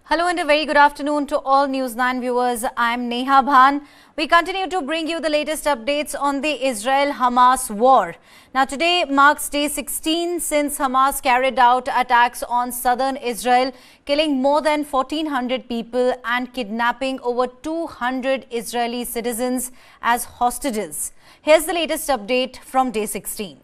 Hello and a very good afternoon to all News 9 viewers. I'm Neha Bhan. We continue to bring you the latest updates on the Israel-Hamas war. Now today marks day 16 since Hamas carried out attacks on southern Israel, killing more than 1,400 people and kidnapping over 200 Israeli citizens as hostages. Here's the latest update from day 16.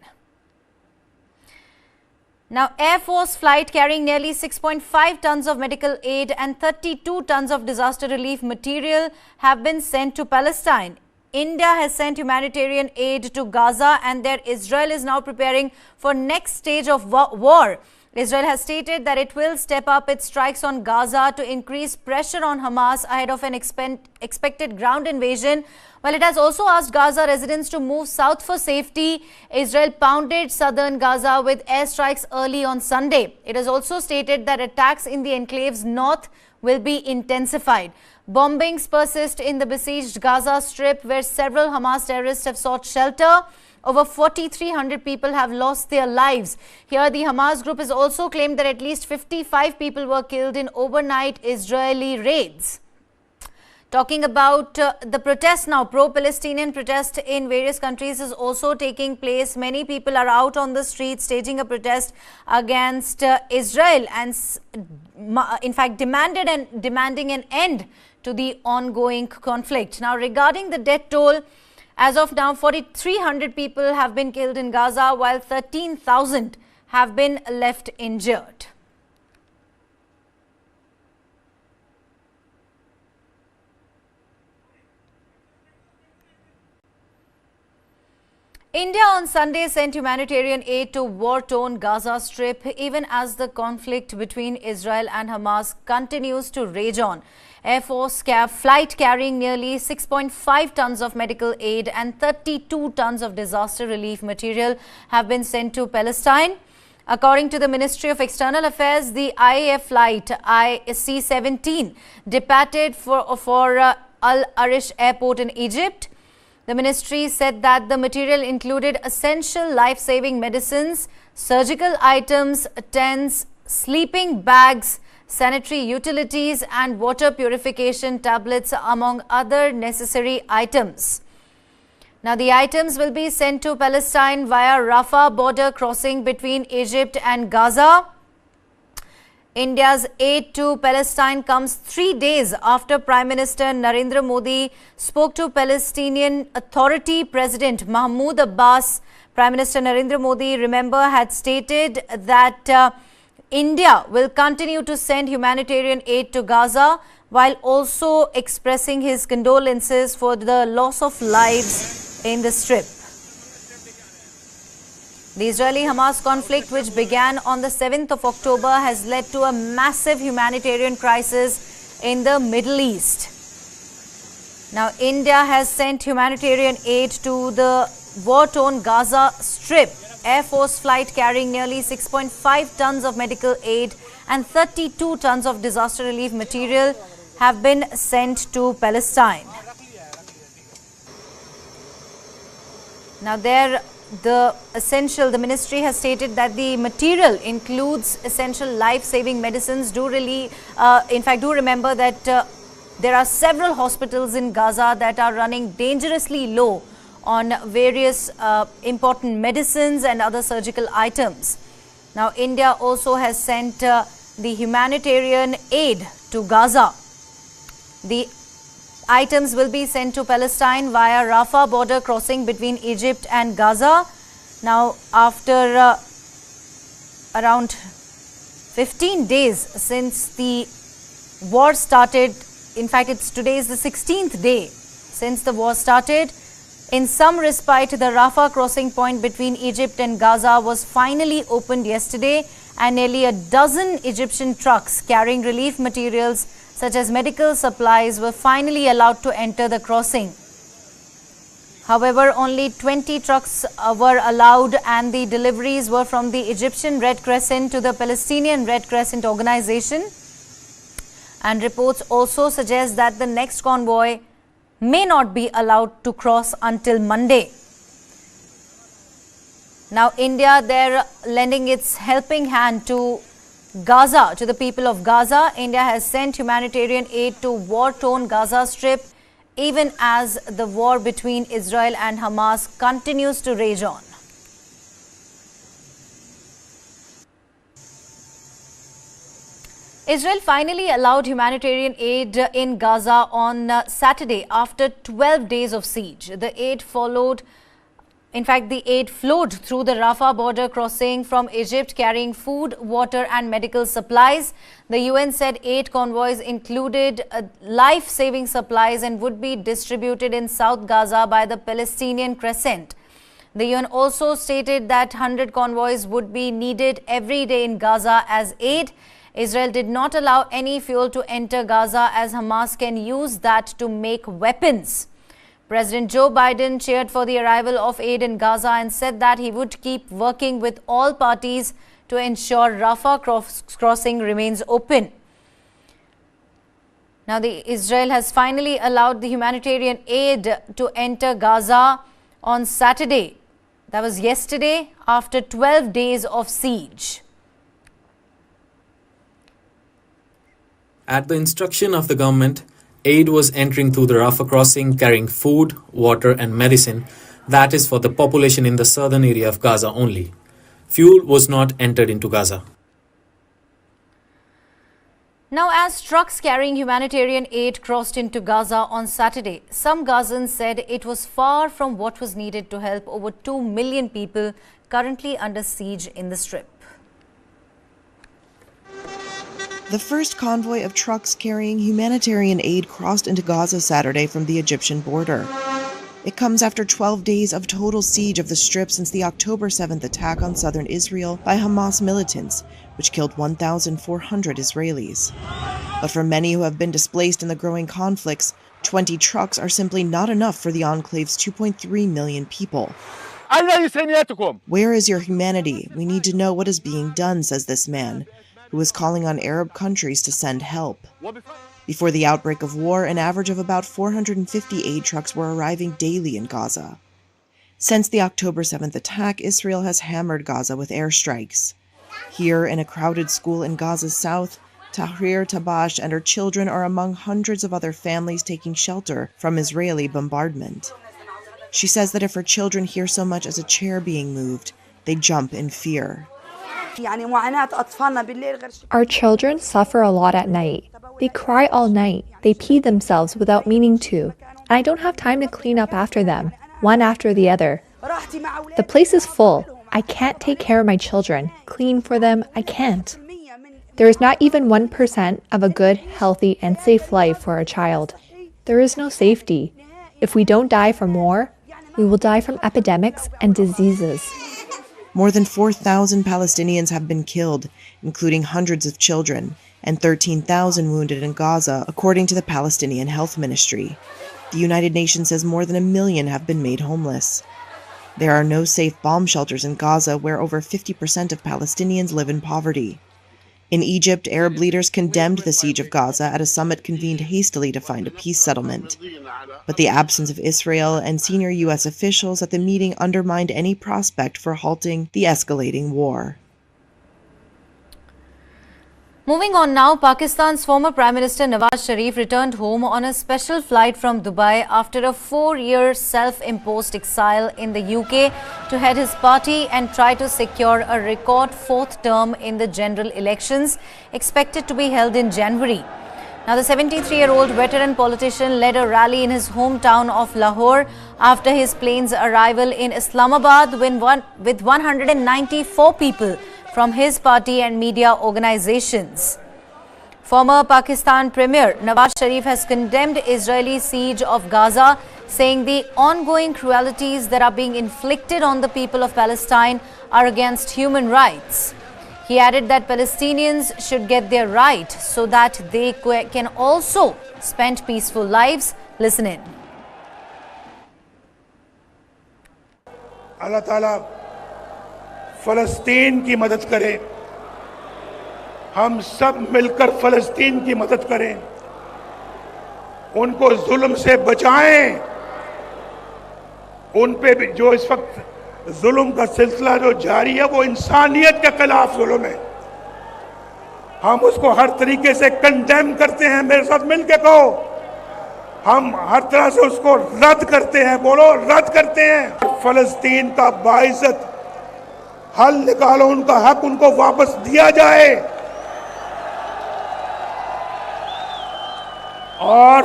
Now, Air Force flight carrying nearly 6.5 tons of medical aid and 32 tons of disaster relief material have been sent to Palestine. India has sent humanitarian aid to Gaza, and there Israel is now preparing for next stage of war. Israel has stated that it will step up its strikes on Gaza to increase pressure on Hamas ahead of an expected ground invasion. While it has also asked Gaza residents to move south for safety, Israel pounded southern Gaza with airstrikes early on Sunday. It has also stated that attacks in the enclave's north will be intensified. Bombings persist in the besieged Gaza Strip, where several Hamas terrorists have sought shelter. Over 4,300 people have lost their lives. Here, the Hamas group has also claimed that at least 55 people were killed in overnight Israeli raids. Talking about the protest now, pro-Palestinian protest in various countries is also taking place. Many people are out on the streets staging a protest against Israel and in fact demanding an end to the ongoing conflict. Now, regarding the death toll, as of now, 4,300 people have been killed in Gaza, while 13,000 have been left injured. India on Sunday sent humanitarian aid to war-torn Gaza Strip, even as the conflict between Israel and Hamas continues to rage on. Air Force flight carrying nearly 6.5 tons of medical aid and 32 tons of disaster relief material have been sent to Palestine. According to the Ministry of External Affairs, the IAF flight IC-17 departed for Al Arish Airport in Egypt. The ministry said that the material included essential life-saving medicines, surgical items, tents, sleeping bags, sanitary utilities and water purification tablets, among other necessary items. Now, the items will be sent to Palestine via Rafah border crossing between Egypt and Gaza. India's aid to Palestine comes 3 days after Prime Minister Narendra Modi spoke to Palestinian Authority President Mahmoud Abbas. Prime Minister Narendra Modi, remember, had stated that India will continue to send humanitarian aid to Gaza, while also expressing his condolences for the loss of lives in the Strip. The Israeli-Hamas conflict, which began on the 7th of October, has led to a massive humanitarian crisis in the Middle East. Now, India has sent humanitarian aid to the war-torn Gaza Strip. Air Force flight carrying nearly 6.5 tons of medical aid and 32 tons of disaster relief material have been sent to Palestine. Now, the ministry has stated that the material includes essential life-saving medicines. Do remember that there are several hospitals in Gaza that are running dangerously low on various important medicines and other surgical items. Now, India also has sent the humanitarian aid to Gaza. The items will be sent to Palestine via Rafah border crossing between Egypt and Gaza. Now, after around 15 days since the war started, in fact, today is the 16th day since the war started. In some respite, the Rafah crossing point between Egypt and Gaza was finally opened yesterday, and nearly a dozen Egyptian trucks carrying relief materials such as medical supplies were finally allowed to enter the crossing. However, only 20 trucks were allowed, and the deliveries were from the Egyptian Red Crescent to the Palestinian Red Crescent organization. And reports also suggest that the next convoy may not be allowed to cross until Monday. Now, India, they're lending its helping hand to Gaza. To the people of Gaza, India has sent humanitarian aid to war-torn Gaza Strip, even as the war between Israel and Hamas continues to rage on. Israel finally allowed humanitarian aid in Gaza on Saturday after 12 days of siege. The aid flowed through the Rafah border crossing from Egypt, carrying food, water and medical supplies. The UN said 8 convoys included life-saving supplies and would be distributed in South Gaza by the Palestinian Crescent. The UN also stated that 100 convoys would be needed every day in Gaza as aid. Israel did not allow any fuel to enter Gaza as Hamas can use that to make weapons. President Joe Biden cheered for the arrival of aid in Gaza and said that he would keep working with all parties to ensure Rafah crossing remains open. Now, Israel has finally allowed the humanitarian aid to enter Gaza on Saturday. That was yesterday, after 12 days of siege. At the instruction of the government, aid was entering through the Rafah crossing carrying food, water and medicine, that is for the population in the southern area of Gaza only. Fuel was not entered into Gaza. Now, as trucks carrying humanitarian aid crossed into Gaza on Saturday, some Gazans said it was far from what was needed to help over 2 million people currently under siege in the Strip. The first convoy of trucks carrying humanitarian aid crossed into Gaza Saturday from the Egyptian border. It comes after 12 days of total siege of the Strip since the October 7th attack on southern Israel by Hamas militants, which killed 1,400 Israelis. But for many who have been displaced in the growing conflicts, 20 trucks are simply not enough for the enclave's 2.3 million people. Where is your humanity? We need to know what is being done, says this man, who was calling on Arab countries to send help. Before the outbreak of war, an average of about 450 aid trucks were arriving daily in Gaza. Since the October 7th attack, Israel has hammered Gaza with airstrikes. Here, in a crowded school in Gaza's south, Tahrir Tabash and her children are among hundreds of other families taking shelter from Israeli bombardment. She says that if her children hear so much as a chair being moved, they jump in fear. Our children suffer a lot at night. They cry all night. They pee themselves without meaning to. And I don't have time to clean up after them, one after the other. The place is full. I can't take care of my children. Clean for them, I can't. There is not even 1% of a good, healthy, and safe life for a child. There is no safety. If we don't die from war, we will die from epidemics and diseases. More than 4,000 Palestinians have been killed, including hundreds of children, and 13,000 wounded in Gaza, according to the Palestinian Health Ministry. The United Nations says more than 1 million have been made homeless. There are no safe bomb shelters in Gaza, where over 50% of Palestinians live in poverty. In Egypt, Arab leaders condemned the siege of Gaza at a summit convened hastily to find a peace settlement. But the absence of Israel and senior U.S. officials at the meeting undermined any prospect for halting the escalating war. Moving on now, Pakistan's former Prime Minister Nawaz Sharif returned home on a special flight from Dubai after a 4-year self-imposed exile in the UK to head his party and try to secure a record 4th term in the general elections expected to be held in January. Now, the 73-year-old veteran politician led a rally in his hometown of Lahore after his plane's arrival in Islamabad with 194 people from his party and media organizations. Former Pakistan Premier Nawaz Sharif has condemned Israeli siege of Gaza, saying the ongoing cruelties that are being inflicted on the people of Palestine are against human rights. He added that Palestinians should get their right so that they can also spend peaceful lives. Listen in. Allah Ta'ala फ़लस्तीन की मदद करें, हम सब मिलकर फ़लस्तीन की मदद करें, उनको जुल्म से बचाएं, उन पे जो इस वक्त जुल्म का सिलसिला जो जारी है वो इंसानियत के खिलाफ जुल्म है, हम उसको हर तरीके से कंडेम करते हैं, मेरे साथ मिलके कहो, हम हर तरह से उसको रद्द करते हैं, बोलो रद्द करते हैं। फलस्तीन का बाइज्जत हल निकालो, उनका हक उनको वापस दिया जाए और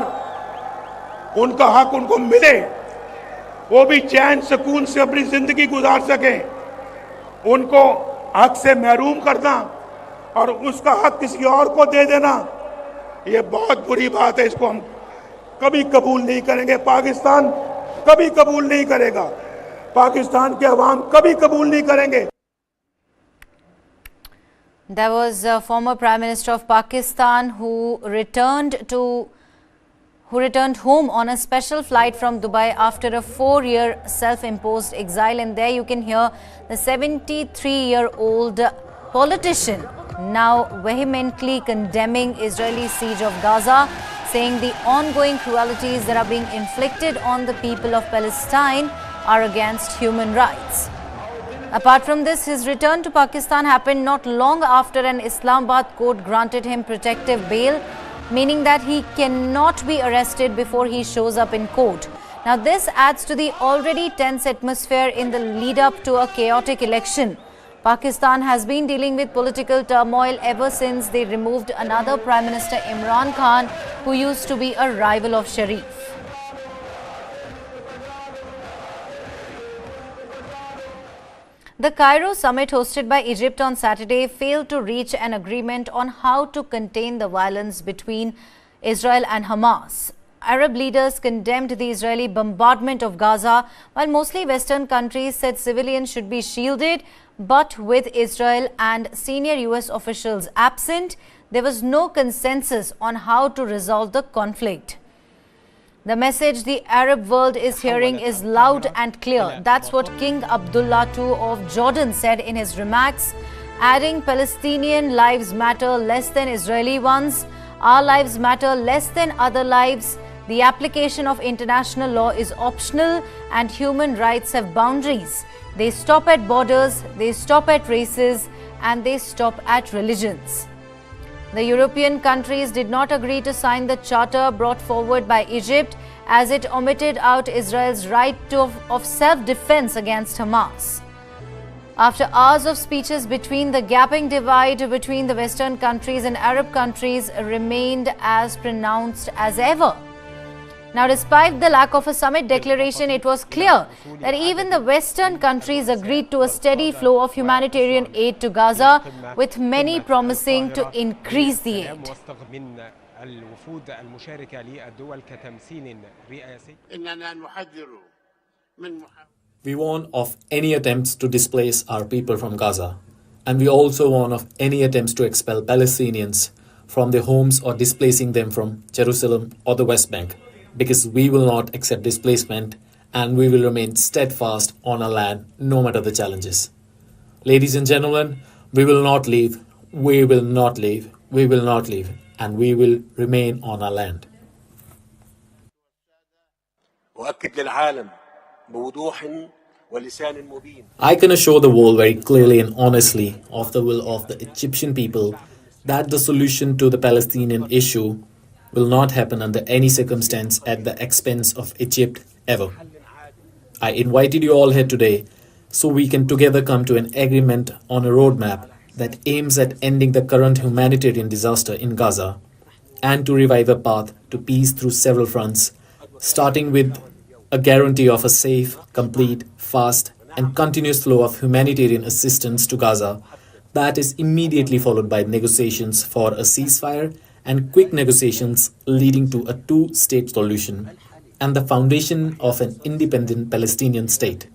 उनका हक उनको मिले, वो भी चैन सुकून से अपनी जिंदगी गुजार सके। उनको हक से महरूम करना और उसका हक किसी और को दे देना, ये बहुत बुरी बात है, इसको हम कभी कबूल नहीं करेंगे। पाकिस्तान कभी कबूल नहीं करेगा, पाकिस्तान के अवाम कभी कबूल नहीं करेंगे। There was a former Prime Minister of Pakistan who returned home on a special flight from Dubai after a 4-year self-imposed exile. And there you can hear the 73-year-old politician now vehemently condemning Israeli siege of Gaza, saying the ongoing cruelties that are being inflicted on the people of Palestine are against human rights. Apart from this, his return to Pakistan happened not long after an Islamabad court granted him protective bail, meaning that he cannot be arrested before he shows up in court. Now, this adds to the already tense atmosphere in the lead up to a chaotic election. Pakistan has been dealing with political turmoil ever since they removed another Prime Minister, Imran Khan, who used to be a rival of Sharif. The Cairo summit hosted by Egypt on Saturday failed to reach an agreement on how to contain the violence between Israel and Hamas. Arab leaders condemned the Israeli bombardment of Gaza, while mostly Western countries said civilians should be shielded. But with Israel and senior US officials absent, there was no consensus on how to resolve the conflict. The message the Arab world is hearing is loud and clear. That's what King Abdullah II of Jordan said in his remarks, adding Palestinian lives matter less than Israeli ones. Our lives matter less than other lives. The application of international law is optional and human rights have boundaries. They stop at borders, they stop at races, and they stop at religions. The European countries did not agree to sign the charter brought forward by Egypt, as it omitted out Israel's right of self-defense against Hamas. After hours of speeches between, the gaping divide between the Western countries and Arab countries remained as pronounced as ever. Now, despite the lack of a summit declaration, it was clear that even the Western countries agreed to a steady flow of humanitarian aid to Gaza, with many promising to increase the aid. We warn of any attempts to displace our people from Gaza, and we also warn of any attempts to expel Palestinians from their homes or displacing them from Jerusalem or the West Bank, because we will not accept displacement and we will remain steadfast on our land no matter the challenges. Ladies and gentlemen, we will not leave, we will not leave, we will not leave, and we will remain on our land. I can assure the world very clearly and honestly of the will of the Egyptian people that the solution to the Palestinian issue will not happen under any circumstance at the expense of Egypt ever. I invited you all here today so we can together come to an agreement on a roadmap that aims at ending the current humanitarian disaster in Gaza and to revive a path to peace through several fronts, starting with a guarantee of a safe, complete, fast and continuous flow of humanitarian assistance to Gaza that is immediately followed by negotiations for a ceasefire and quick negotiations leading to a two-state solution and the foundation of an independent Palestinian state.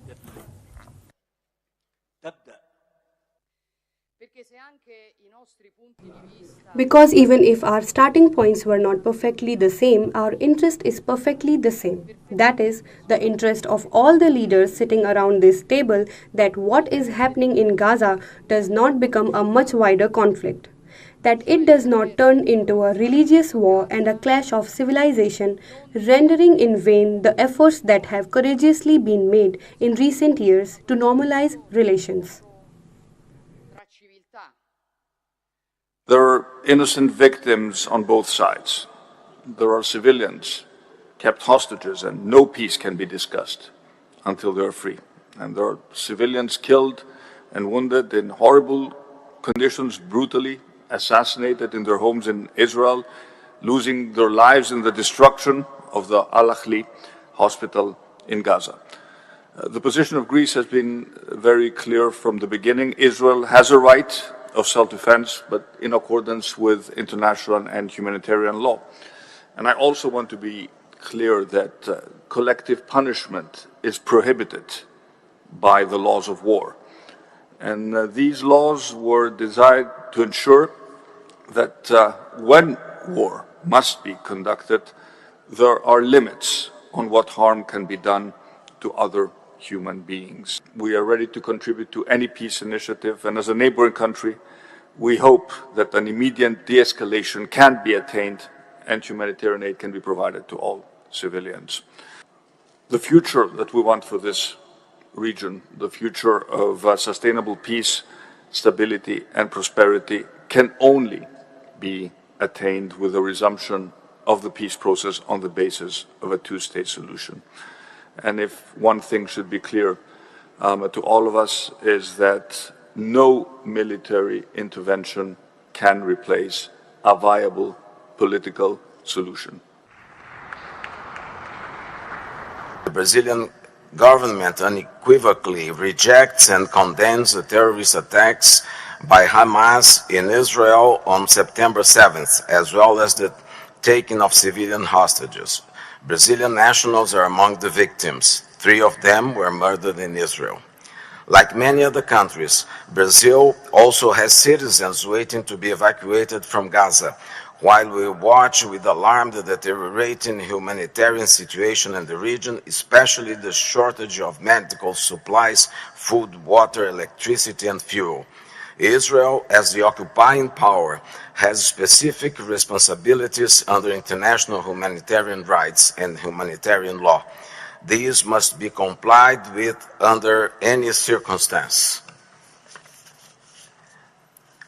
Because even if our starting points were not perfectly the same, our interest is perfectly the same. That is, the interest of all the leaders sitting around this table that what is happening in Gaza does not become a much wider conflict. That it does not turn into a religious war and a clash of civilization, rendering in vain the efforts that have courageously been made in recent years to normalize relations. There are innocent victims on both sides. There are civilians kept hostages, and no peace can be discussed until they are free. And there are civilians killed and wounded in horrible conditions, brutally assassinated in their homes in Israel, losing their lives in the destruction of the Al-Ahli hospital in Gaza. The position of Greece has been very clear from the beginning. Israel has a right of self-defense, but in accordance with international and humanitarian law. And I also want to be clear that collective punishment is prohibited by the laws of war. And these laws were designed to ensure that when war must be conducted, there are limits on what harm can be done to other human beings. We are ready to contribute to any peace initiative, and as a neighboring country, we hope that an immediate de-escalation can be attained and humanitarian aid can be provided to all civilians. The future that we want for this region, the future of sustainable peace, stability and prosperity can only be attained with the resumption of the peace process on the basis of a two-state solution. And if one thing should be clear to all of us is that no military intervention can replace a viable political solution. The Brazilian government unequivocally rejects and condemns the terrorist attacks by Hamas in Israel on September 7th, as well as the taking of civilian hostages. Brazilian nationals are among the victims. 3 of them were murdered in Israel. Like many other countries, Brazil also has citizens waiting to be evacuated from Gaza, while we watch with alarm the deteriorating humanitarian situation in the region, especially the shortage of medical supplies, food, water, electricity, and fuel. Israel, as the occupying power, has specific responsibilities under international humanitarian rights and humanitarian law. These must be complied with under any circumstance.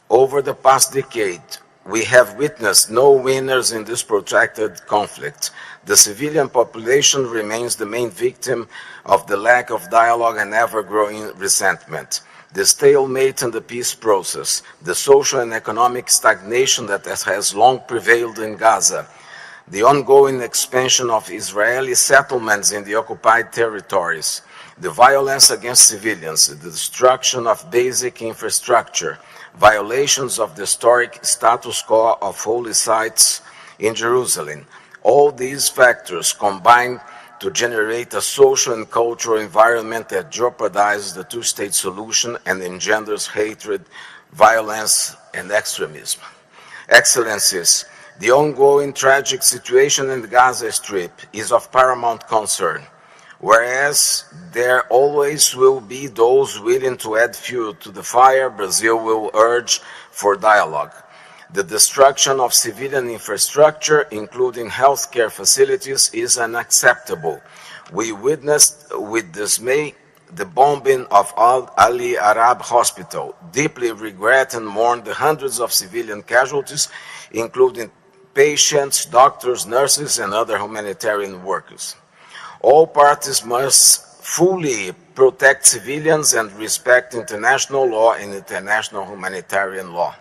Over the past decade, we have witnessed no winners in this protracted conflict. The civilian population remains the main victim of the lack of dialogue and ever-growing resentment. The stalemate in the peace process, the social and economic stagnation that has long prevailed in Gaza, the ongoing expansion of Israeli settlements in the occupied territories, the violence against civilians, the destruction of basic infrastructure, violations of the historic status quo of holy sites in Jerusalem. All these factors combine to generate a social and cultural environment that jeopardizes the two-state solution and engenders hatred, violence, and extremism. Excellencies, the ongoing tragic situation in the Gaza Strip is of paramount concern. Whereas there always will be those willing to add fuel to the fire, Brazil will urge for dialogue. The destruction of civilian infrastructure, including healthcare facilities, is unacceptable. We witnessed with dismay the bombing of Al-Ali Arab Hospital, deeply regret and mourn the hundreds of civilian casualties, including patients, doctors, nurses, and other humanitarian workers. All parties must fully protect civilians and respect international law and international humanitarian law.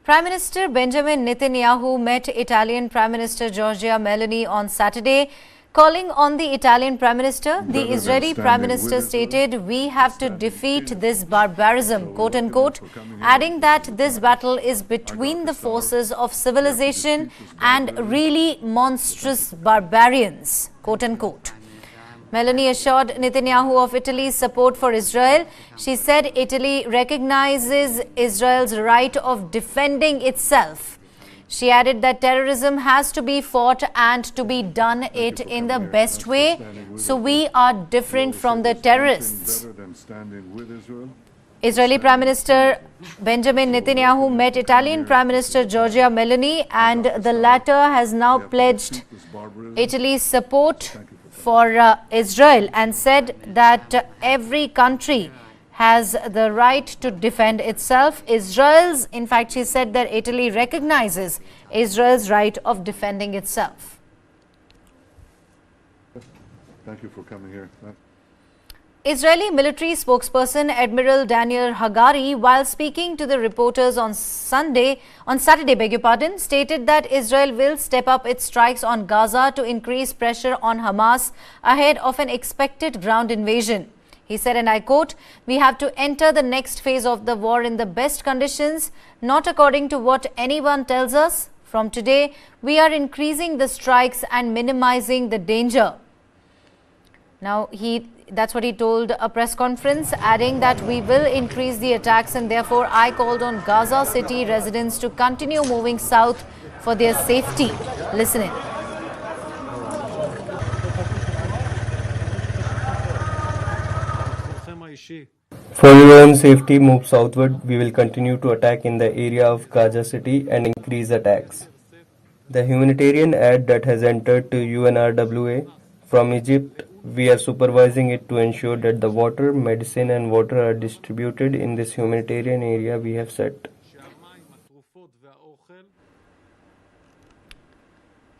Prime Minister Benjamin Netanyahu met Italian Prime Minister Giorgia Meloni on Saturday. Calling on the Italian Prime Minister, the Israeli Prime Minister stated, "We have to defeat this barbarism," quote unquote, adding that this battle is between the forces of civilization and really monstrous barbarians, quote unquote. Meloni assured Netanyahu of Italy's support for Israel. She said Italy recognizes Israel's right of defending itself. She added that terrorism has to be fought and to be done it in the best way. So we are different from the terrorists. Israeli Prime Minister Benjamin Netanyahu met Italian Prime Minister Giorgia Meloni, and the latter has now pledged Italy's support for Israel and said that every country has the right to defend itself. In fact, she said that Italy recognizes Israel's right of defending itself. Thank you for coming here. Israeli military spokesperson Admiral Daniel Hagari, while speaking to the reporters on Saturday, stated that Israel will step up its strikes on Gaza to increase pressure on Hamas ahead of an expected ground invasion. He said, and I quote, "We have to enter the next phase of the war in the best conditions, not according to what anyone tells us. From today, we are increasing the strikes and minimizing the danger." Now, that's what he told a press conference, adding that we will increase the attacks and therefore I called on Gaza City residents to continue moving south for their safety. Listen in. For your own safety, move southward. We will continue to attack in the area of Gaza City and increase attacks. The humanitarian aid that has entered to UNRWA from Egypt, we are supervising it to ensure that the water, medicine and water are distributed in this humanitarian area we have set.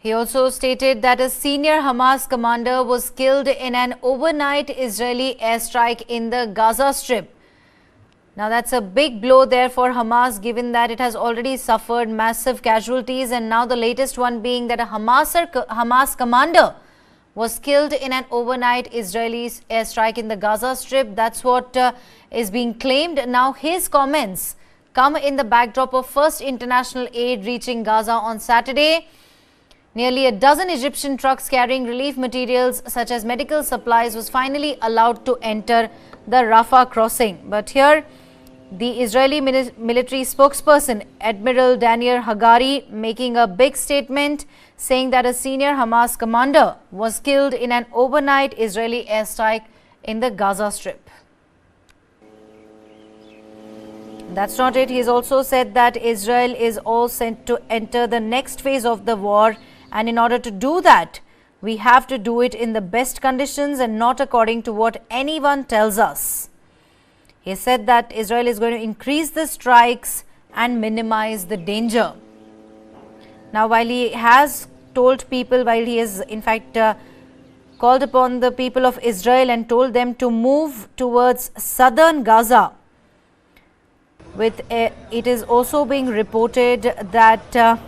He also stated that a senior Hamas commander was killed in an overnight Israeli airstrike in the Gaza Strip. Now, that's a big blow there for Hamas, given that it has already suffered massive casualties, and now the latest one being that a Hamas commander was killed in an overnight Israeli airstrike in the Gaza Strip. That's what is being claimed. Now, his comments come in the backdrop of first international aid reaching Gaza on Saturday. Nearly a dozen Egyptian trucks carrying relief materials such as medical supplies was finally allowed to enter the Rafah crossing. But here, the Israeli military spokesperson Admiral Daniel Hagari making a big statement, saying that a senior Hamas commander was killed in an overnight Israeli airstrike in the Gaza Strip. That's not it. He's also said that Israel is all set to enter the next phase of the war, and in order to do that, we have to do it in the best conditions and not according to what anyone tells us. He said that Israel is going to increase the strikes and minimize the danger. Now, while he has told people, while he has in fact called upon the people of Israel and told them to move towards southern Gaza, it is also being reported that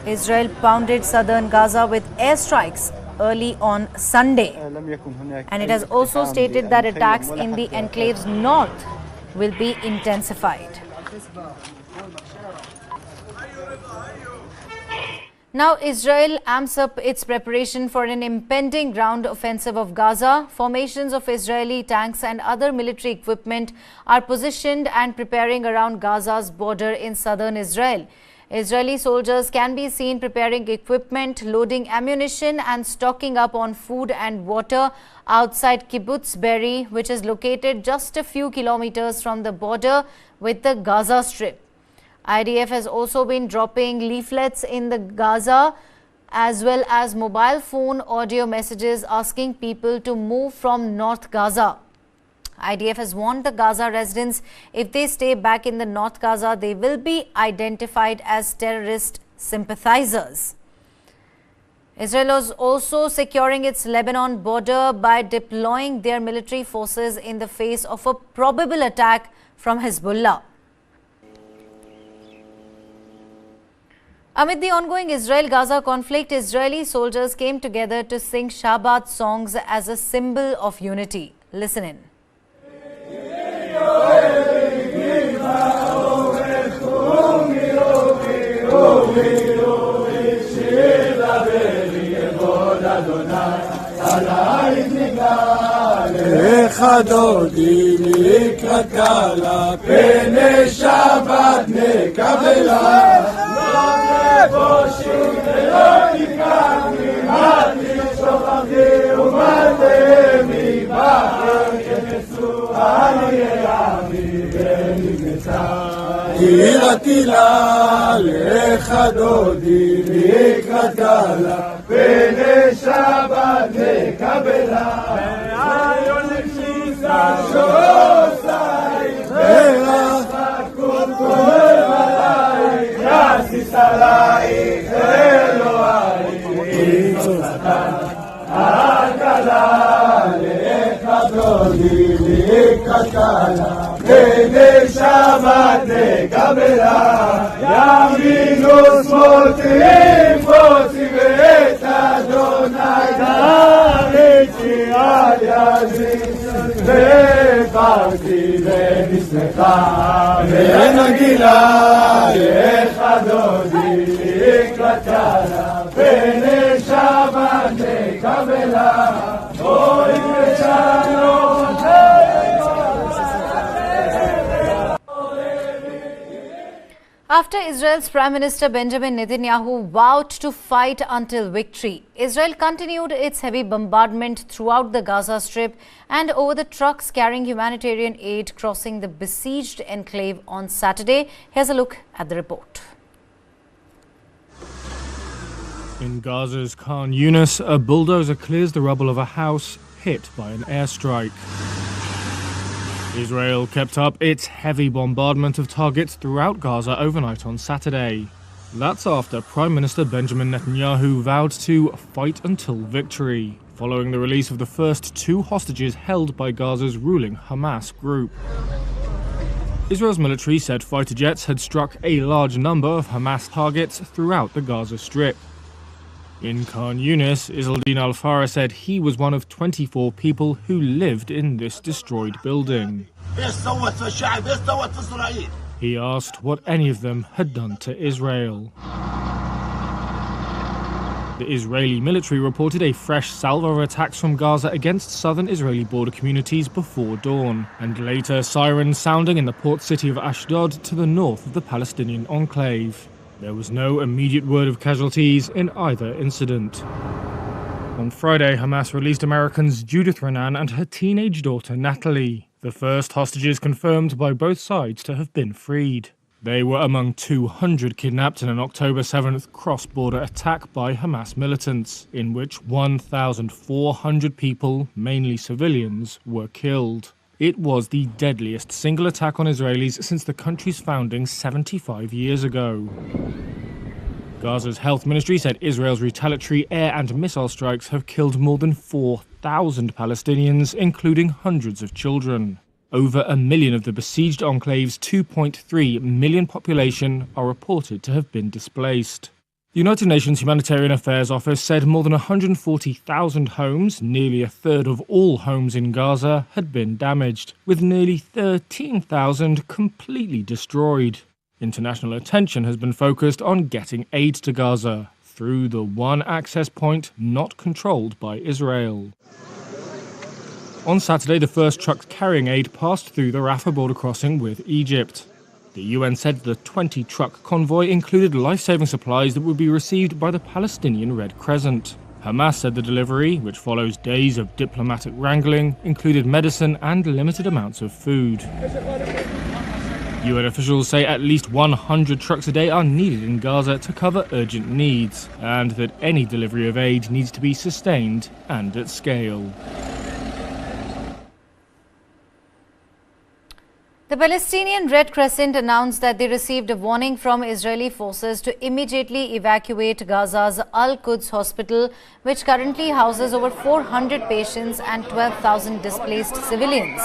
Israel pounded southern Gaza with airstrikes early on Sunday. And it has also stated that attacks in the enclave's north will be intensified. Now, Israel amps up its preparation for an impending ground offensive of Gaza. Formations of Israeli tanks and other military equipment are positioned and preparing around Gaza's border in southern Israel. Israeli soldiers can be seen preparing equipment, loading ammunition and stocking up on food and water outside Kibbutz Be'eri, which is located just a few kilometers from the border with the Gaza Strip. IDF has also been dropping leaflets in the Gaza as well as mobile phone audio messages asking people to move from North Gaza. IDF has warned the Gaza residents if they stay back in the North Gaza, they will be identified as terrorist sympathizers. Israel is also securing its Lebanon border by deploying their military forces in the face of a probable attack from Hezbollah. Amid the ongoing Israel-Gaza conflict, Israeli soldiers came together to sing Shabbat songs as a symbol of unity. Listen in. After Israel's Prime Minister Benjamin Netanyahu vowed to fight until victory, Israel continued its heavy bombardment throughout the Gaza Strip and over the trucks carrying humanitarian aid crossing the besieged enclave on Saturday. Here's a look at the report. In Gaza's Khan Yunis, a bulldozer clears the rubble of a house hit by an airstrike. Israel kept up its heavy bombardment of targets throughout Gaza overnight on Saturday. That's after Prime Minister Benjamin Netanyahu vowed to fight until victory, following the release of the first 2 hostages held by Gaza's ruling Hamas group. Israel's military said fighter jets had struck a large number of Hamas targets throughout the Gaza Strip. In Khan Yunis, Izzeldin Al-Farah said he was one of 24 people who lived in this destroyed building. He asked what any of them had done to Israel. The Israeli military reported a fresh salvo of attacks from Gaza against southern Israeli border communities before dawn, and later sirens sounding in the port city of Ashdod to the north of the Palestinian enclave. There was no immediate word of casualties in either incident. On Friday, Hamas released Americans Judith Renan and her teenage daughter Natalie, the first hostages confirmed by both sides to have been freed. They were among 200 kidnapped in an October 7th cross-border attack by Hamas militants, in which 1,400 people, mainly civilians, were killed. It was the deadliest single attack on Israelis since the country's founding 75 years ago. Gaza's health ministry said Israel's retaliatory air and missile strikes have killed more than 4,000 Palestinians, including hundreds of children. Over 1 million of the besieged enclave's 2.3 million population are reported to have been displaced. The United Nations Humanitarian Affairs Office said more than 140,000 homes, nearly a third of all homes in Gaza, had been damaged, with nearly 13,000 completely destroyed. International attention has been focused on getting aid to Gaza through the one access point not controlled by Israel. On Saturday, the first trucks carrying aid passed through the Rafah border crossing with Egypt. The UN said the 20-truck convoy included life-saving supplies that would be received by the Palestinian Red Crescent. Hamas said the delivery, which follows days of diplomatic wrangling, included medicine and limited amounts of food. UN officials say at least 100 trucks a day are needed in Gaza to cover urgent needs, and that any delivery of aid needs to be sustained and at scale. The Palestinian Red Crescent announced that they received a warning from Israeli forces to immediately evacuate Gaza's Al-Quds hospital, which currently houses over 400 patients and 12,000 displaced civilians.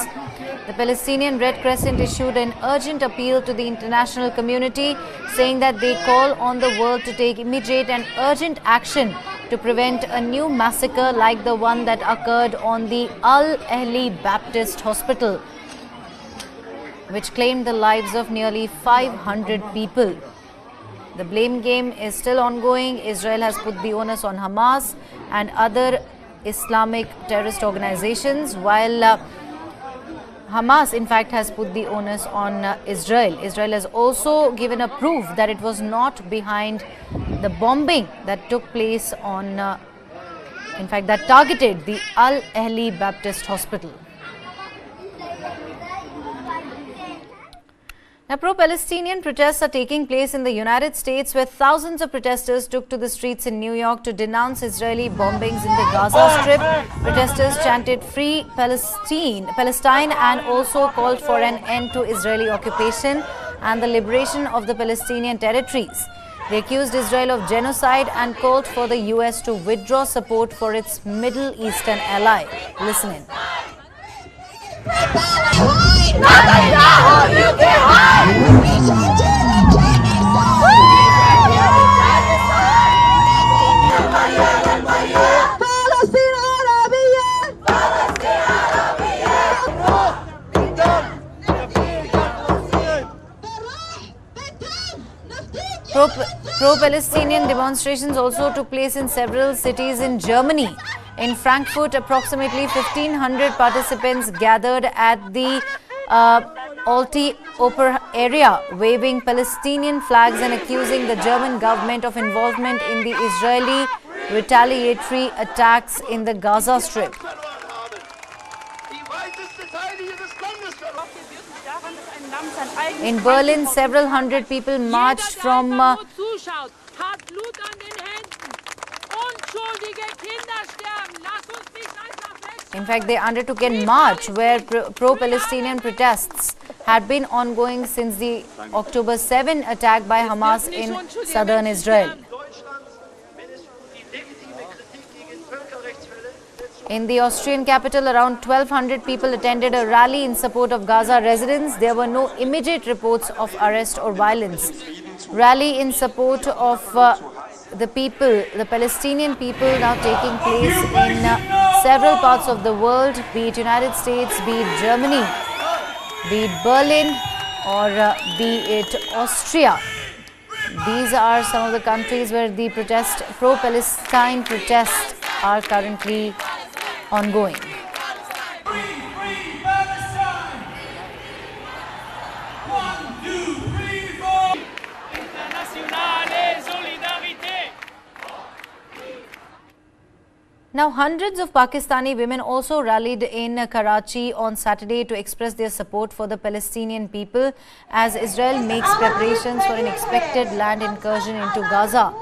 The Palestinian Red Crescent issued an urgent appeal to the international community, saying that they call on the world to take immediate and urgent action to prevent a new massacre like the one that occurred on the Al-Ahli Baptist Hospital, which claimed the lives of nearly 500 people. The blame game is still ongoing. Israel has put the onus on Hamas and other Islamic terrorist organizations, while Hamas, in fact, has put the onus on Israel. Israel has also given a proof that it was not behind the bombing that took place on, in fact, that targeted the Al-Ahli Baptist Hospital. Now, pro-Palestinian protests are taking place in the United States, where thousands of protesters took to the streets in New York to denounce Israeli bombings in the Gaza Strip. Protesters chanted "Free Palestine" and also called for an end to Israeli occupation and the liberation of the Palestinian territories. They accused Israel of genocide and called for the US to withdraw support for its Middle Eastern ally. Listen in. Pro-Palestinian demonstrations also took place in several cities in Germany. In Frankfurt, approximately 1,500 participants gathered at the Alti Oper area, waving Palestinian flags and accusing the German government of involvement in the Israeli retaliatory attacks in the Gaza Strip. In Berlin, several hundred people marched from in fact, they undertook a march where pro-Palestinian protests had been ongoing since the October 7 attack by Hamas in southern Israel. In the Austrian capital, around 1,200 people attended a rally in support of Gaza residents. There were no immediate reports of arrest or violence. Rally in support of the Palestinian people now taking place in several parts of the world, be it United States, be it Germany, be it Berlin, or be it Austria. These are some of the countries where the pro-Palestine protests are currently ongoing. Now, hundreds of Pakistani women also rallied in Karachi on Saturday to express their support for the Palestinian people as Israel makes preparations for an expected land incursion into Gaza.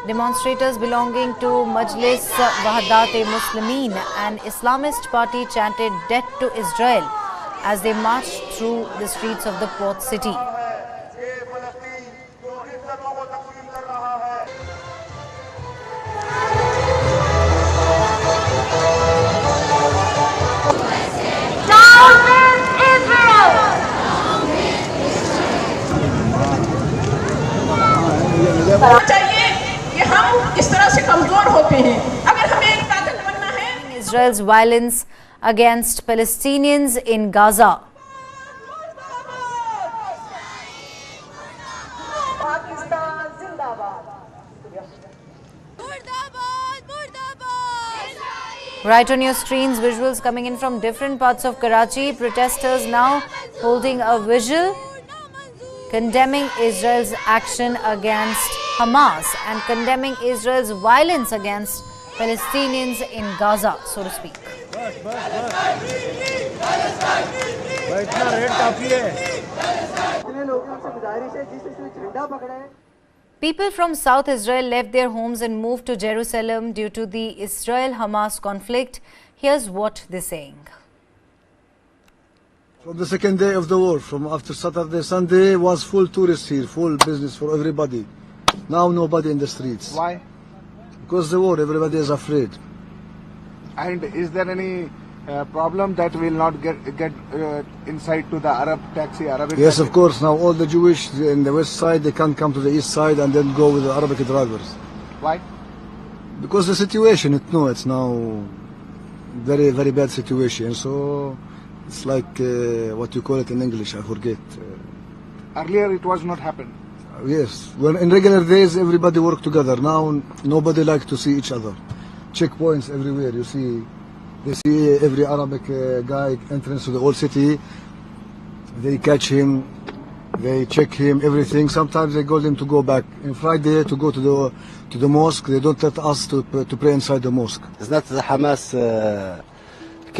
Demonstrators belonging to Majlis Wahdat-e-Muslimin, an Islamist party, chanted "Death to Israel" as they marched through the streets of the port city. Israel's violence against Palestinians in Gaza. Right on your screens, visuals coming in from different parts of Karachi. Protesters now holding a vigil condemning Israel's action against Hamas and condemning Israel's violence against Palestinians in Gaza, so to speak. People from South Israel left their homes and moved to Jerusalem due to the Israel-Hamas conflict. Here's what they're saying. From the second day of the war, from after Saturday, Sunday, was full tourists here, full business for everybody. Now nobody in the streets. Why? Because the war, everybody is afraid. And is there any problem that will not get inside to the Arab taxi? Arabic yes, taxi? Of course. Now all the Jewish in the west side, they can't come to the east side and then go with the Arabic drivers. Why? Because the situation, it's now very, very bad situation. So it's like, what you call it in English, I forget. Earlier it was not happened. Yes, when in regular days everybody work together. Now nobody like to see each other. Checkpoints everywhere. You see, they see every Arabic guy entrance to the old city. They catch him, they check him, everything. Sometimes they call him to go back. On Friday to go to the mosque. They don't let us to pray inside the mosque. It's not the Hamas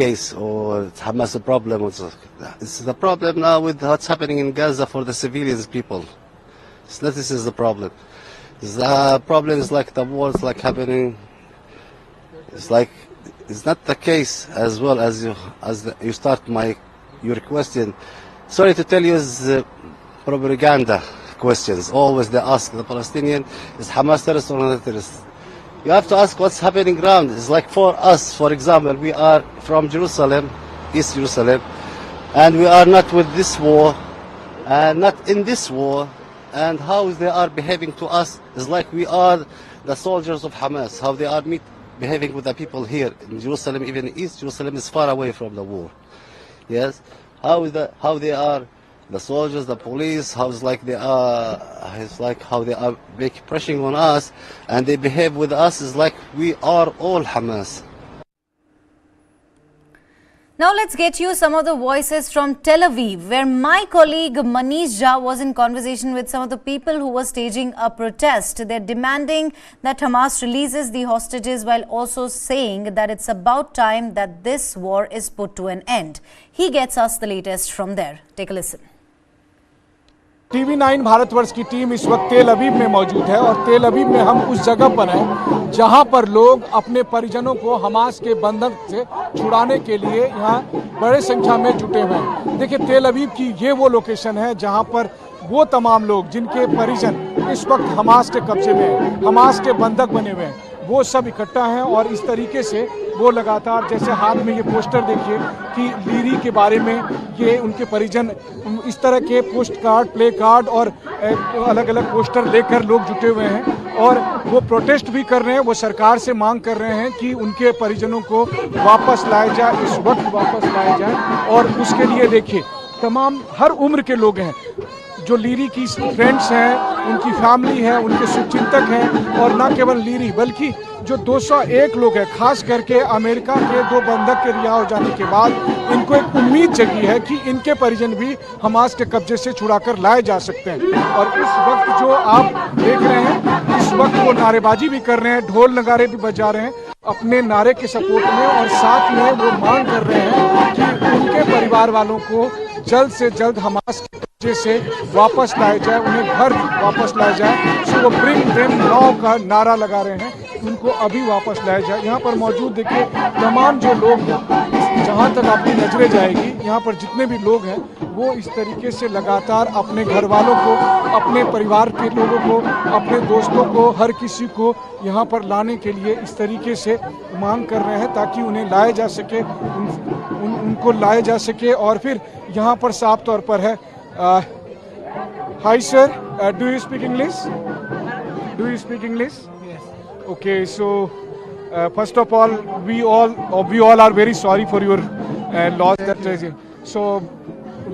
case or Hamas a problem. It's the problem now with what's happening in Gaza for the civilians people. It's not this is the problem. The problem is like the wars like happening. It's like it's not the case as well as you start your question. Sorry to tell you, is propaganda questions. Always they ask the Palestinian, is Hamas terrorist or not terrorist? You have to ask what's happening around. It's like for us, for example, we are from Jerusalem, East Jerusalem, and we are not with this war, and not in this war, and how they are behaving to us is like we are the soldiers of Hamas, how they are behaving with the people here in Jerusalem, even East Jerusalem is far away from the war. Yes, how they are the soldiers, the police, it's like how they are pressing on us, and they behave with us is like we are all Hamas. Now let's get you some of the voices from Tel Aviv, where my colleague Manish Jha was in conversation with some of the people who were staging a protest. They're demanding that Hamas releases the hostages while also saying that it's about time that this war is put to an end. He gets us the latest from there. Take a listen. TV 9 Bharatvarsh की team इस वक्त तेल अवीव में मौजूद है और तेल अवीव में हम उस जगह पर हैं जहां पर लोग अपने परिजनों को हमास के बंधन से छुड़ाने के लिए यहां बड़े संख्या में जुटे हुए हैं। देखिए, तेल अवीव की ये वो लोकेशन है जहां पर वो तमाम लोग जिनके परिजन इस वक्त हमास के कब्जे में हैं, हमास के बंधक बने हुए हैं, वो सब इकट्ठा हैं और इस तरीके से वो लगातार, जैसे हाथ में ये पोस्टर देखिए कि लीरी के बारे में ये उनके परिजन इस तरह के पोस्ट कार्ड, प्ले कार्ड और अलग अलग पोस्टर लेकर लोग जुटे हुए हैं और वो प्रोटेस्ट भी कर रहे हैं। वो सरकार से मांग कर रहे हैं कि उनके परिजनों को वापस लाया जाए, इस वक्त वापस लाया जाए। और उसके लिए देखिए तमाम हर उम्र के लोग हैं, जो लीरी की फ्रेंड्स हैं, उनकी फैमिली है, उनके शुभचिंतक हैं और न केवल लीरी बल्कि जो 201 लोग हैं, खास करके अमेरिका के 2 बंधक के रिहा हो जाने के बाद इनको एक उम्मीद जगी है कि इनके परिजन भी हमास के कब्जे से छुड़ाकर लाए जा सकते हैं। और इस वक्त जो आप देख रहे हैं, इस वक्त वो नारेबाजी भी कर रहे हैं, ढोल नगारे भी बजा रहे हैं अपने नारे के सपोर्ट में और साथ में वो मांग कर रहे हैं कि उनके परिवार वालों को जल्द से जल्द हमास के कब्जे से वापस लाया जाए, उन्हें घर वापस लाया जाए। सो वो ब्रिंग देम नाउ का नारा लगा रहे हैं, उनको अभी वापस लाया जाए। यहाँ पर मौजूद देखिए तमाम जो लोग हैं, जहाँ तक आपकी नजरें जाएगी, यहाँ पर जितने भी लोग हैं वो इस तरीके से लगातार अपने घर वालों को, अपने परिवार के लोगों को, अपने दोस्तों को, हर किसी को यहाँ पर लाने के लिए इस तरीके से मांग कर रहे हैं ताकि उन्हें लाया जा सके, उनको लाया जा सके। और फिर यहाँ पर साफ तौर पर है, hi sir, do you speak English? Do you speak English? Okay, so first of all, we all are very sorry for your loss. So,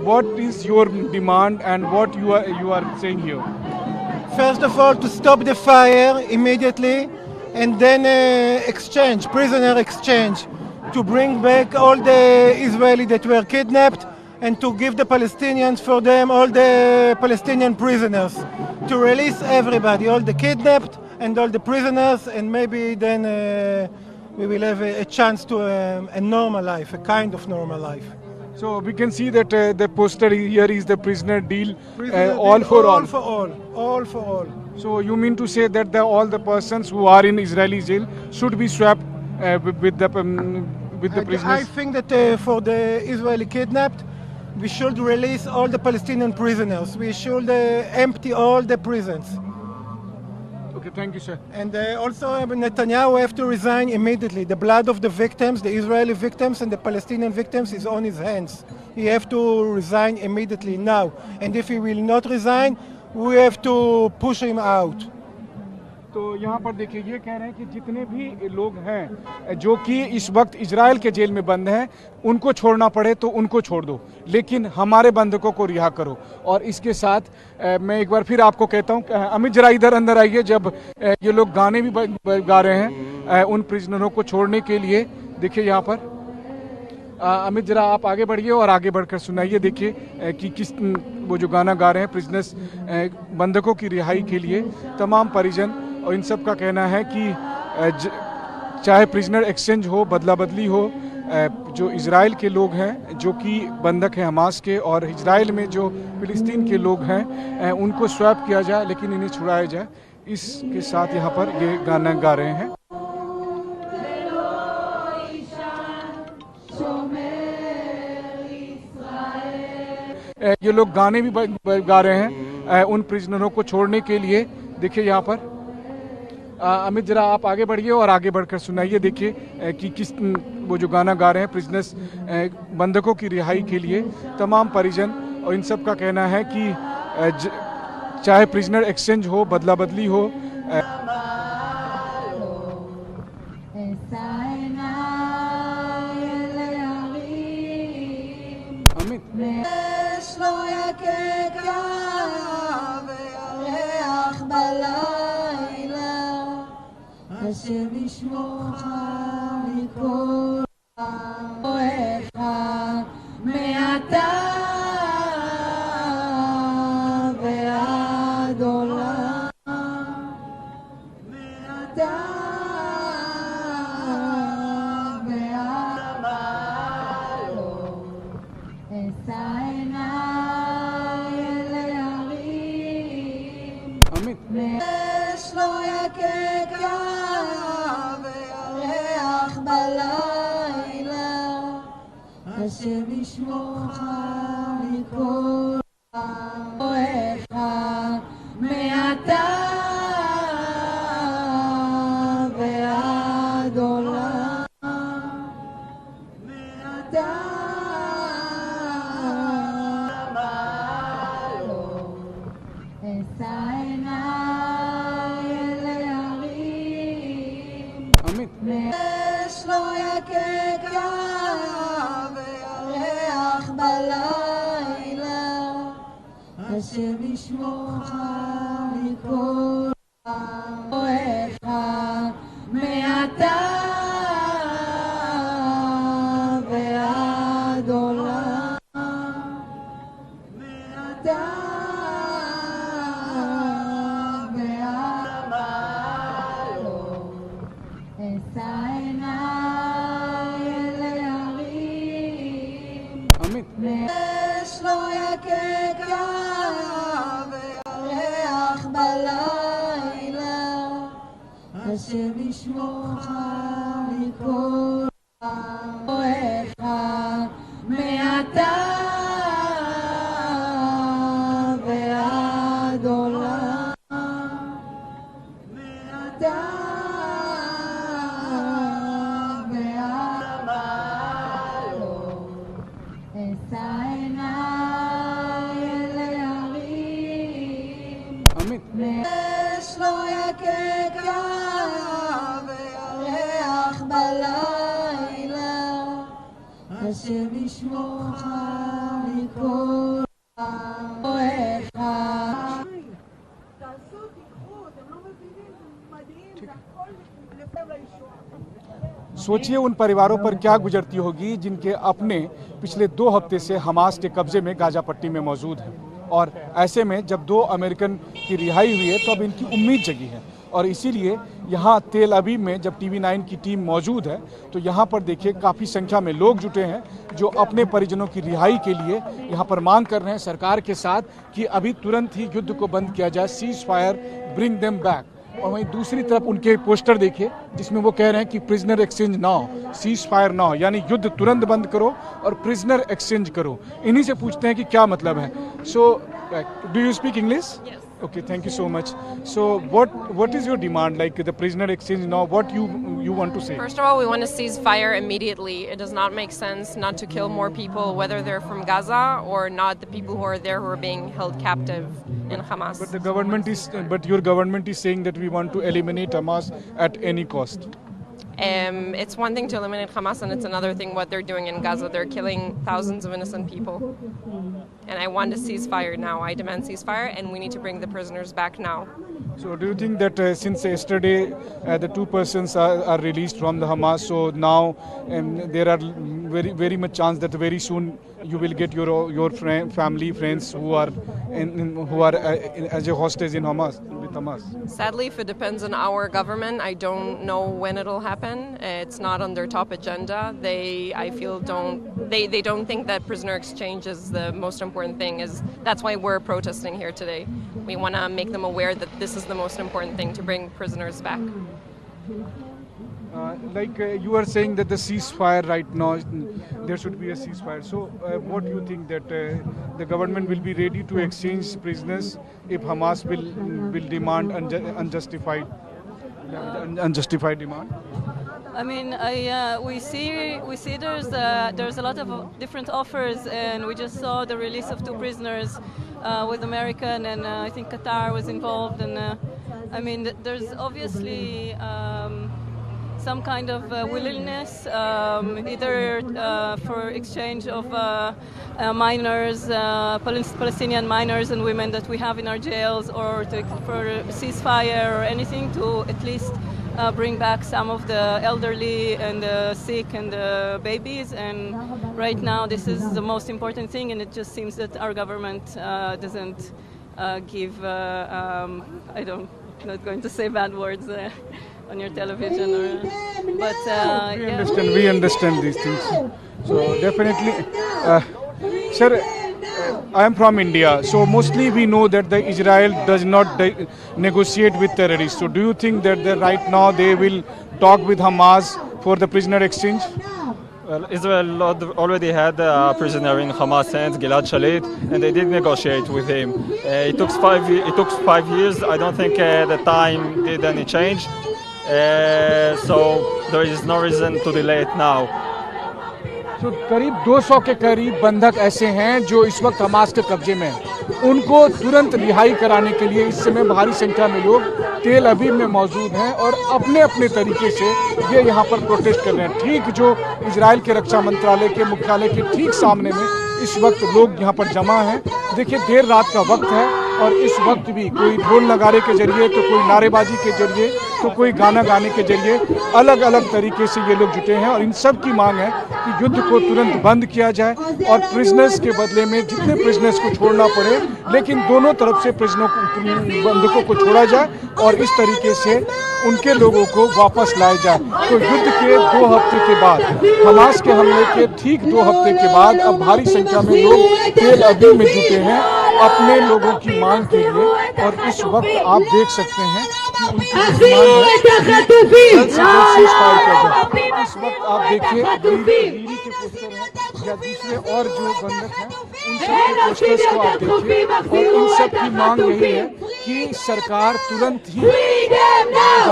what is your demand and what you are saying here? First of all, to stop the fire immediately, and then prisoner exchange, to bring back all the Israelis that were kidnapped, and to give the Palestinians for them all the Palestinian prisoners, to release everybody, all the kidnapped and all the prisoners, and maybe then we will have a chance to a normal life, a kind of normal life. So we can see that the poster here is the prisoner deal, all for all. All for all. So you mean to say that all the persons who are in Israeli jail should be swapped with the prisoners? I think that for the Israeli kidnapped, we should release all the Palestinian prisoners. We should empty all the prisons. Okay, thank you, sir. And also Netanyahu have to resign immediately. The blood of the victims, the Israeli victims and the Palestinian victims, is on his hands. He have to resign immediately now. And if he will not resign, we have to push him out. तो यहाँ पर देखिए ये कह रहे हैं कि जितने भी लोग हैं जो कि इस वक्त इजराइल के जेल में बंद हैं, उनको छोड़ना पड़े तो उनको छोड़ दो, लेकिन हमारे बंधकों को रिहा करो। और इसके साथ मैं एक बार फिर आपको कहता हूँ, अमित जरा इधर अंदर आइए। जब ये लोग गाने भी गा रहे हैं उन प्रिजनरों को छोड़ने के लिए, देखिए यहाँ पर अमित जरा आप आगे बढ़िए और आगे बढ़कर सुनाइए। देखिए कि किस वो जो गाना गा रहे हैं प्रिजनर्स, बंधकों की रिहाई के लिए तमाम परिजन, और इन सब का कहना है कि चाहे प्रिजनर एक्सचेंज हो, बदला बदली हो, जो इजराइल के लोग हैं जो कि बंधक हैं हमास के, और इजराइल में जो फिलिस्तीन के लोग हैं उनको स्वैप किया जाए लेकिन इन्हें छुड़ाया जाए। इसके साथ यहाँ पर ये गाना गा रहे हैं। ये लोग गाने भी गा रहे हैं उन प्रिजनरों को छोड़ने के लिए। देखिए यहाँ पर अमित, जरा आप आगे बढ़िए और आगे बढ़कर सुनाइए। देखिए कि किस वो जो गाना गा रहे हैं प्रिजनर्स, बंधकों की रिहाई के लिए तमाम परिजन, और इन सब का कहना है कि चाहे प्रिजनर एक्सचेंज हो, बदला बदली हो, השם ישמורך מכל אוהבך מעתה ועד עולם, מעתה ועד עולם. אשא עיניי אל ההרים, אש לא יקקה השם ישמורך מכל אוהבך מעתה ועד עולם, מעתה ועולם. אשא עיניי אל ההרים, אש לא יקקה בלילה, השם ישמורך מכל אוהבך מעתה ועד עולם, מעתה ועד עולם. אשא עיניי אל ההרים, אש לא יקקה וירח בלילה, השם ישמורך מכל אוהבך מעתה ועד עולם, מעתה ועד עולם. אשא עיניי אל ההרים, אש לא יקקה וירח בלילה, השם ישמורך מכל אוהבך. सोचिए उन परिवारों पर क्या गुजरती होगी जिनके अपने पिछले 2 हफ्ते से हमास के कब्जे में गाजा पट्टी में मौजूद हैं, और ऐसे में जब 2 अमेरिकन की रिहाई हुई है तो अब इनकी उम्मीद जगी है। और इसीलिए यहाँ तेल अवीव में जब TV9 की टीम मौजूद है तो यहाँ पर देखिए काफ़ी संख्या में लोग जुटे हैं जो अपने परिजनों की रिहाई के लिए यहाँ पर मांग कर रहे हैं सरकार के साथ कि अभी तुरंत ही युद्ध को बंद किया जाए, cease fire, bring them back. और वहीं दूसरी तरफ उनके पोस्टर देखिए जिसमें वो कह रहे हैं कि prisoner exchange now, cease fire now, यानी युद्ध तुरंत बंद करो और प्रिजनर एक्सचेंज करो। इन्हीं से पूछते हैं कि क्या मतलब है। So do you speak English? Okay, thank you so much. So what is your demand, like the prisoner exchange now? What you want to say? First of all, we want to cease fire immediately. It does not make sense not to kill more people, whether they're from Gaza or not, the people who are there who are being held captive in Hamas. But your government is saying that we want to eliminate Hamas at any cost. It's one thing to eliminate Hamas, and it's another thing what they're doing in Gaza. They're killing thousands of innocent people. And I want a ceasefire now. I demand ceasefire, and we need to bring the prisoners back now. So do you think that since yesterday the 2 persons are released from the Hamas, so now there are very much chance that very soon you will get your family, friends who are as a hostage in Hamas with Hamas? Sadly, if it depends on our government, I don't know when it'll happen. It's not on their top agenda. I feel, they don't think that prisoner exchange is the most important thing. That's why we're protesting here today. We want to make them aware that this is the most important thing, to bring prisoners back. You are saying that the ceasefire right now, there should be a ceasefire. So what do you think, that the government will be ready to exchange prisoners if Hamas will demand unjustified demand? I mean, we see there's a lot of different offers, and we just saw the release of 2 prisoners with American, and I think Qatar was involved, and I mean, there's obviously some kind of willingness, either for exchange of minors, Palestinian minors and women that we have in our jails, or for ceasefire or anything, to at least bring back some of the elderly and the sick and the babies. And right now this is the most important thing, and it just seems that our government doesn't give, I'm not going to say bad words on your television, but we understand these things. So definitely, sir, I am from India, so mostly we know that the Israel does not negotiate with terrorists. So do you think that right now they will talk with Hamas for the prisoner exchange? Well, Israel already had a prisoner in Hamas hands, Gilad Shalit, and they did negotiate with him. It took 5 years. I don't think the time did any change. So there is no reason to delay it now. तो करीब 200 के करीब बंधक ऐसे हैं जो इस वक्त हमास के कब्जे में हैं। उनको तुरंत रिहाई कराने के लिए इस समय भारी संख्या में लोग तेल अवीव में मौजूद हैं और अपने अपने तरीके से ये यहाँ पर प्रोटेस्ट कर रहे हैं। ठीक जो इजराइल के रक्षा मंत्रालय के मुख्यालय के ठीक सामने में इस वक्त लोग यहाँ पर जमा हैं। देखिए, देर रात का वक्त है और इस वक्त भी कोई ढोल नगारे के जरिए, तो कोई नारेबाजी के जरिए, तो कोई गाना गाने के जरिए अलग अलग तरीके से ये लोग जुटे हैं। और इन सब की मांग है कि युद्ध को तुरंत बंद किया जाए और प्रिजनर्स के बदले में जितने प्रिजनर्स को छोड़ना पड़े, लेकिन दोनों तरफ से बंधकों को छोड़ा जाए और इस तरीके से उनके लोगों को वापस लाया जाए। तो युद्ध के 2 हफ्ते के बाद, हमास के हमले के ठीक 2 हफ्ते के बाद अब भारी संख्या में लोग तेल अवीव में जुटे हैं अपने लोगों की मांग के लिए। और इस वक्त आप देख सकते हैं कि उनकी इस वक्त आप देखिए लीरी के पोस्टर हैं या दूसरे और जो बंधक हैं उन सब के पोस्टर्स को आप देखिए। और इन सब की मांग यही है कि सरकार तुरंत ही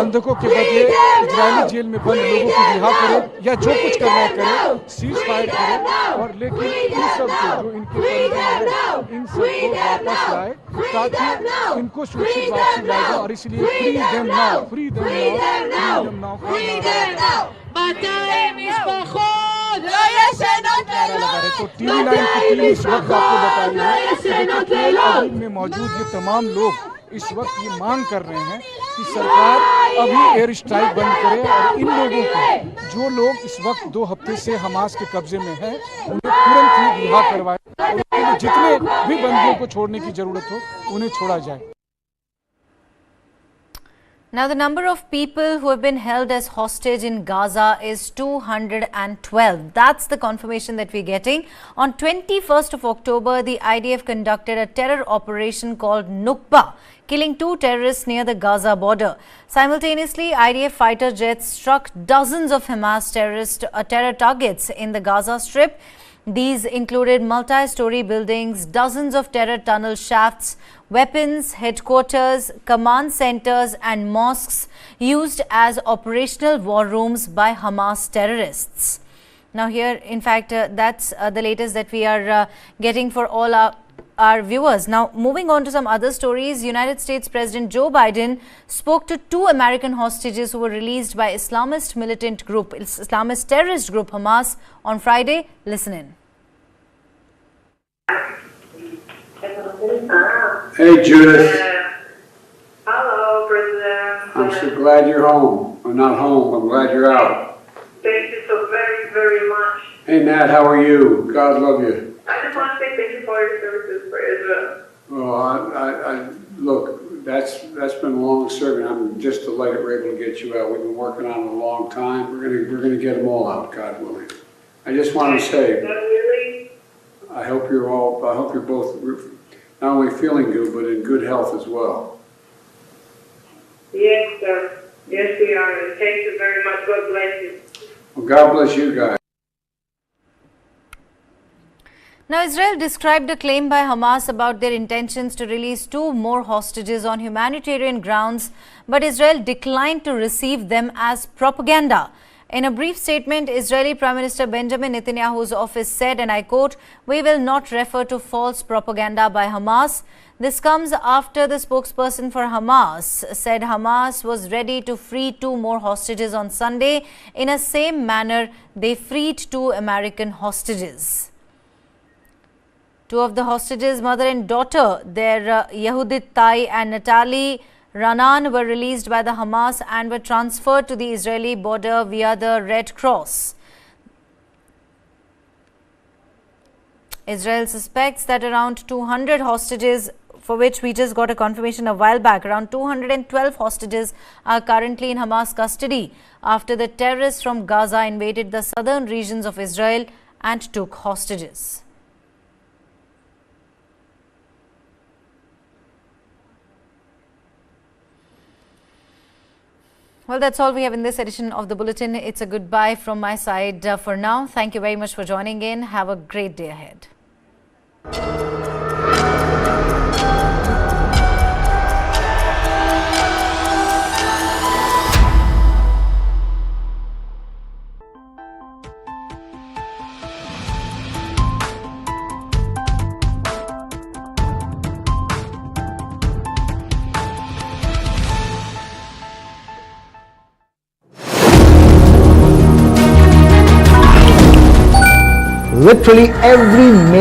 बंधकों के बदले इजरायली जेल में बंद लोगों को रिहा करे या जो कुछ करना है करे, सीज फायर करे, और लेकिन इन सबको जो इनके परिजन हैं इन सबको वापस लाए ताकि इनको सुरक्षित वापसी लाए जाए। और इसलिए free them now, free them now, free them now. तो TV9 की टीम इस वक्त आपको बताई है कि तेल अवीव में मौजूद ये तमाम लोग इस वक्त ये मांग कर रहे हैं कि सरकार अभी एयर स्ट्राइक बंद करे और इन लोगों को, जो लोग इस वक्त 2 हफ्ते से हमास के कब्जे में हैं, उन्हें तुरंत ही रिहा करवाए और जितने भी बंदियों को छोड़ने की जरूरत हो उन्हें छोड़ा जाए। Now, the number of people who have been held as hostage in Gaza is 212. That's the confirmation that we're getting. On 21st of October, the IDF conducted a terror operation called Nukba, killing 2 terrorists near the Gaza border. Simultaneously, IDF fighter jets struck dozens of Hamas terror targets in the Gaza Strip. These included multi-story buildings, dozens of terror tunnel shafts, weapons, headquarters, command centers and mosques used as operational war rooms by Hamas terrorists. Now here, in fact, that's the latest that we are getting for all our viewers. Now, moving on to some other stories, United States President Joe Biden spoke to 2 American hostages who were released by Islamist militant group, Islamist terrorist group Hamas on Friday. Listen in. Hey, Judith. Hello, President. I'm so glad you're home. Or not home, I'm glad you're out. Thank you so very, very much. Hey, Nat, how are you? God love you. I just want to say thank you for your services for Israel. Well, look, That's been long serving. I'm just delighted we're able to get you out. We've been working on it a long time. We're gonna get them all out, God willing. I just want to say, I hope you're both not only feeling good, but in good health as well. Yes, sir. Yes, we are. Thank you very much. God bless you. Well, God bless you guys. Now, Israel described a claim by Hamas about their intentions to release 2 more hostages on humanitarian grounds, but Israel declined to receive them as propaganda. In a brief statement, Israeli Prime Minister Benjamin Netanyahu's office said, and I quote, "We will not refer to false propaganda by Hamas." This comes after the spokesperson for Hamas said Hamas was ready to free 2 more hostages on Sunday in the same manner they freed 2 American hostages. 2 of the hostages, mother and daughter, their Yehudit Tai and Natalie Ranan, were released by the Hamas and were transferred to the Israeli border via the Red Cross. Israel suspects that around 200 hostages, for which we just got a confirmation a while back, around 212 hostages are currently in Hamas custody after the terrorists from Gaza invaded the southern regions of Israel and took hostages. Well, that's all we have in this edition of the Bulletin. It's a goodbye from my side for now. Thank you very much for joining in. Have a great day ahead. Literally every